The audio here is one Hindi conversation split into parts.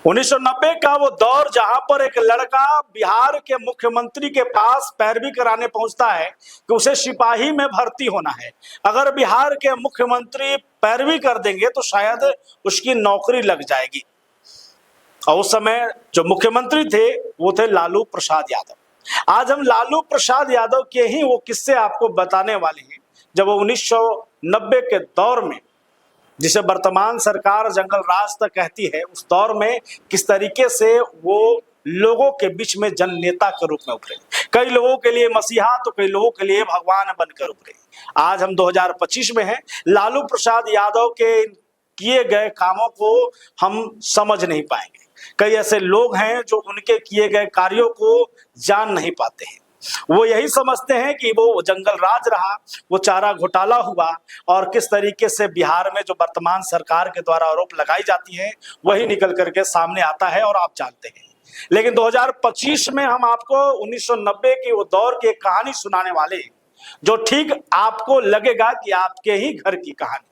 1990 का वो दौर जहां पर एक लड़का बिहार के मुख्यमंत्री के पास पैरवी कराने पहुंचता है कि उसे सिपाही में भर्ती होना है। अगर बिहार के मुख्यमंत्री पैरवी कर देंगे तो शायद उसकी नौकरी लग जाएगी। और उस समय जो मुख्यमंत्री थे वो थे लालू प्रसाद यादव। आज हम लालू प्रसाद यादव के ही वो किस्से आपको बताने वाले हैं जब वो 1990 के दौर में, जिसे वर्तमान सरकार जंगल राज तक कहती है, उस दौर में किस तरीके से वो लोगों के बीच में जन नेता के रूप में उभरे। कई लोगों के लिए मसीहा तो कई लोगों के लिए भगवान बनकर उभरे। आज हम 2025 में हैं। लालू प्रसाद यादव के किए गए कामों को हम समझ नहीं पाएंगे। कई ऐसे लोग हैं जो उनके किए गए कार्यों को जान नहीं पाते हैं। वो यही समझते हैं कि वो जंगल राज रहा, वो चारा घोटाला हुआ, और किस तरीके से बिहार में जो वर्तमान सरकार के द्वारा आरोप लगाई जाती है वही निकल करके सामने आता है और आप जानते हैं। लेकिन 2025 में हम आपको 1990 की वो दौर की एक कहानी सुनाने वाले हैं जो ठीक आपको लगेगा कि आपके ही घर की कहानी।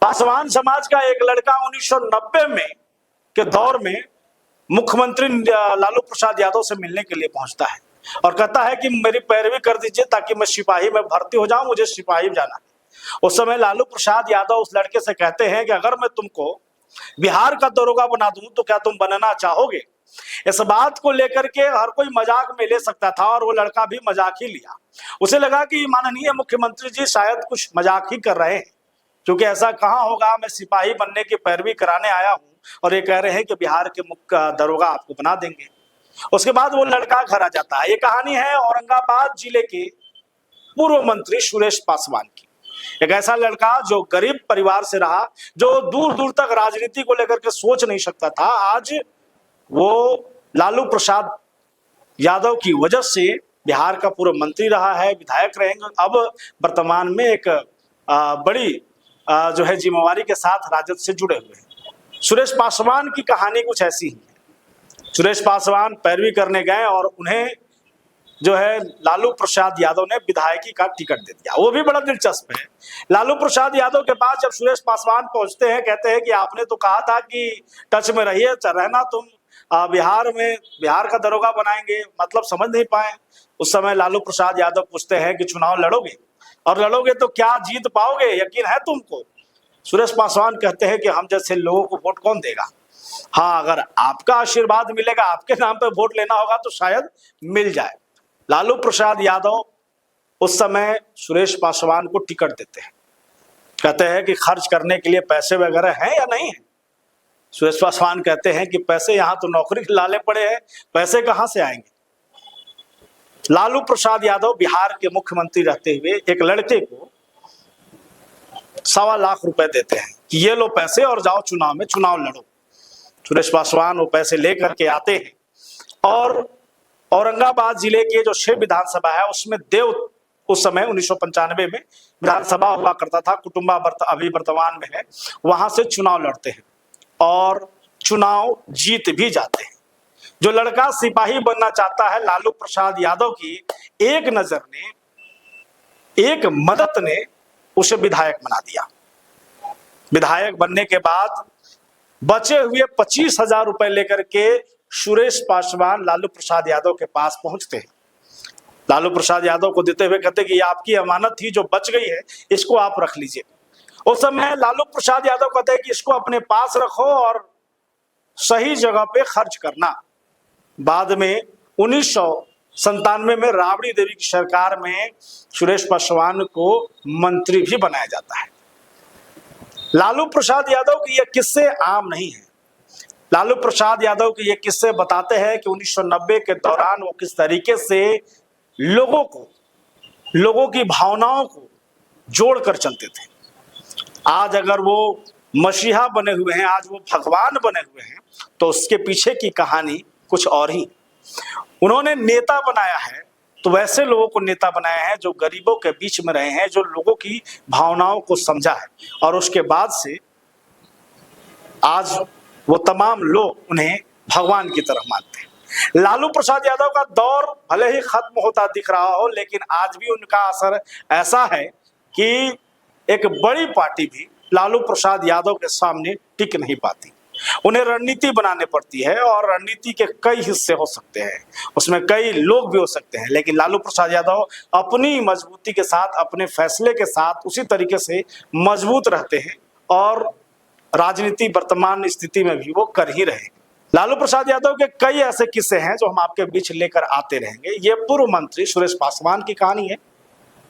पासवान समाज का एक लड़का 1990 में के दौर में मुख्यमंत्री लालू प्रसाद यादव से मिलने के लिए पहुंचता है और कहता है कि मेरी पैरवी कर दीजिए ताकि मैं सिपाही में भर्ती हो जाऊं, मुझे सिपाही जाना है। उस समय लालू प्रसाद यादव उस लड़के से कहते हैं कि अगर मैं तुमको बिहार का दरोगा बना दूं तो क्या तुम बनना चाहोगे। इस बात को लेकर के हर कोई मजाक में ले सकता था और वो लड़का भी मजाक ही लिया। उसे लगा कि माननीय मुख्यमंत्री जी शायद कुछ मजाक ही कर रहे हैं, क्योंकि ऐसा कहाँ होगा, मैं सिपाही बनने की पैरवी कराने आया हूं और ये कह रहे हैं कि बिहार के मुख्य दरोगा आपको बना देंगे। उसके बाद वो लड़का घर आ जाता है। ये कहानी है औरंगाबाद जिले के पूर्व मंत्री सुरेश पासवान की। एक ऐसा लड़का जो गरीब परिवार से रहा, जो दूर दूर तक राजनीति को लेकर के सोच नहीं सकता था, आज वो लालू प्रसाद यादव की वजह से बिहार का पूर्व मंत्री रहा है, विधायक रहेंगे। अब वर्तमान में एक बड़ी जो है जिम्मेवारी के साथ राजद से जुड़े हुए हैं। सुरेश पासवान की कहानी कुछ ऐसी ही है। सुरेश पासवान पैरवी करने गए और उन्हें जो है लालू प्रसाद यादव ने विधायकी का टिकट दे दिया। वो भी बड़ा दिलचस्प है। लालू प्रसाद यादव के पास जब सुरेश पासवान पहुंचते हैं, कहते हैं कि आपने तो कहा था कि टच में रहिए, रहना तुम बिहार में, बिहार का दरोगा बनाएंगे, मतलब समझ नहीं पाए। उस समय लालू प्रसाद यादव पूछते हैं कि चुनाव लड़ोगे, और लड़ोगे तो क्या जीत पाओगे, यकीन है तुमको। सुरेश पासवान कहते हैं कि हम जैसे लोगों को वोट कौन देगा। हाँ, अगर आपका आशीर्वाद मिलेगा, आपके नाम पे वोट लेना होगा तो शायद मिल जाए। लालू प्रसाद यादव उस समय सुरेश पासवान को टिकट देते हैं। कहते हैं कि खर्च करने के लिए पैसे वगैरह हैं या नहीं है। सुरेश पासवान कहते हैं कि पैसे यहां तो नौकरी के लाले पड़े हैं, पैसे कहां से आएंगे। लालू प्रसाद यादव बिहार के मुख्यमंत्री रहते हुए एक लड़के को 1.25 लाख रुपए देते हैं कि ये लो पैसे और जाओ चुनाव में चुनाव लड़ो। सुरेश पासवान वो पैसे लेकर के आते हैं और औरंगाबाद जिले के जो 6 विधानसभा है उसमें देव, उस समय 1995 में विधानसभा हुआ करता था, कुटुंबा अभी वर्तमान में है, वहां से चुनाव लड़ते हैं और चुनाव जीत भी जाते हैं। जो लड़का सिपाही बनना चाहता है, लालू प्रसाद यादव की एक नजर ने, एक मदद ने उसे विधायक बना दिया। विधायक बनने के बाद बचे हुए 25,000 रुपए लेकर के सुरेश पासवान लालू प्रसाद यादव के पास पहुंचते हैं। लालू प्रसाद यादव को देते हुए कहते कि ये आपकी अमानत थी जो बच गई है, इसको आप रख लीजिए। उस समय लालू प्रसाद यादव कहते हैं कि इसको अपने पास रखो और सही जगह पे खर्च करना। बाद में 1997 में राबड़ी देवी की सरकार में सुरेश पासवान को मंत्री भी बनाया जाता है। लालू प्रसाद यादव के ये किस्से आम नहीं है। लालू प्रसाद यादव के ये किस्से बताते हैं कि 1990 के दौरान वो किस तरीके से लोगों को, लोगों की भावनाओं को जोड़कर चलते थे। आज अगर वो मसीहा बने हुए हैं, आज वो भगवान बने हुए हैं, तो उसके पीछे की कहानी कुछ और ही। उन्होंने नेता बनाया है तो वैसे लोगों को नेता बनाया है जो गरीबों के बीच में रहे हैं, जो लोगों की भावनाओं को समझा है, और उसके बाद से आज वो तमाम लोग उन्हें भगवान की तरह मानते हैं। लालू प्रसाद यादव का दौर भले ही खत्म होता दिख रहा हो, लेकिन आज भी उनका असर ऐसा है कि एक बड़ी पार्टी भी लालू प्रसाद यादव के सामने टिक नहीं पाती। उन्हें रणनीति बनानी पड़ती है और रणनीति के कई हिस्से हो सकते हैं, उसमें कई लोग भी हो सकते हैं, लेकिन लालू प्रसाद यादव अपनी मजबूती के साथ, अपने फैसले के साथ उसी तरीके से मजबूत रहते हैं और राजनीति वर्तमान स्थिति में भी वो कर ही रहे। लालू प्रसाद यादव के कई ऐसे किस्से हैं जो हम आपके बीच लेकर आते रहेंगे। ये पूर्व मंत्री सुरेश पासवान की कहानी है,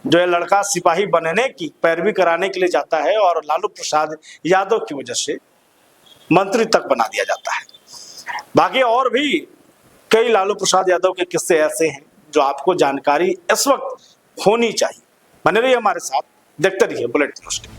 जो ये लड़का सिपाही बनने की पैरवी कराने के लिए जाता है और लालू प्रसाद यादव की वजह से मंत्री तक बना दिया जाता है। बाकी और भी कई लालू प्रसाद यादव के किस्से ऐसे हैं जो आपको जानकारी इस वक्त होनी चाहिए। बने रहिए हमारे साथ, देखते रहिए बुलेटिन न्यूज़।